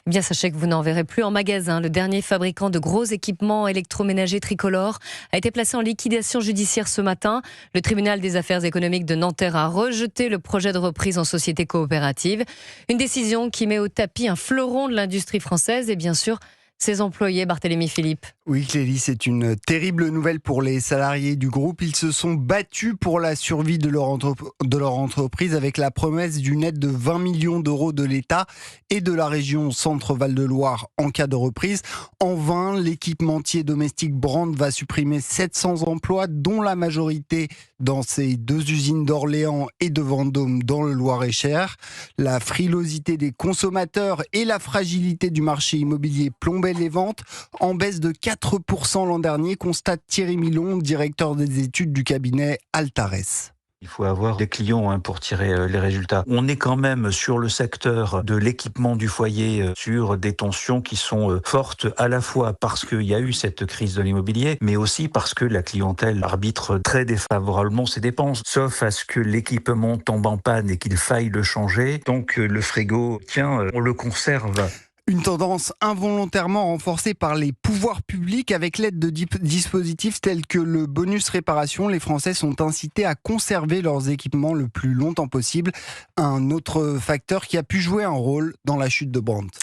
Eh bien, sachez que vous n'en verrez plus en magasin. Le dernier fabricant de gros équipements électroménagers tricolore a été placé en liquidation judiciaire ce matin. Le tribunal des affaires économiques de Nanterre a rejeté le projet de reprise en société coopérative. Une décision qui met au tapis un fleuron de l'industrie française et bien sûr ses employés, Barthélémy Philippe. Oui, Clélie, c'est une terrible nouvelle pour les salariés du groupe. Ils se sont battus pour la survie de leur entreprise avec la promesse d'une aide de 20 millions d'euros de l'État et de la région Centre-Val de Loire en cas de reprise. En vain, l'équipementier domestique Brandt va supprimer 700 emplois, dont la majorité dans ses deux usines d'Orléans et de Vendôme dans le Loir-et-Cher. La frilosité des consommateurs et la fragilité du marché immobilier plombaient les ventes, en baisse de 4% l'an dernier, constate Thierry Milon, directeur des études du cabinet Altares. Il faut avoir des clients pour tirer les résultats. On est quand même sur le secteur de l'équipement du foyer, sur des tensions qui sont fortes, à la fois parce qu'il y a eu cette crise de l'immobilier, mais aussi parce que la clientèle arbitre très défavorablement ses dépenses, sauf à ce que l'équipement tombe en panne et qu'il faille le changer. Donc le frigo, tiens, on le conserve. Une tendance involontairement renforcée par les pouvoirs publics avec l'aide de dispositifs tels que le bonus réparation. Les Français sont incités à conserver leurs équipements le plus longtemps possible. Un autre facteur qui a pu jouer un rôle dans la chute de Brandt.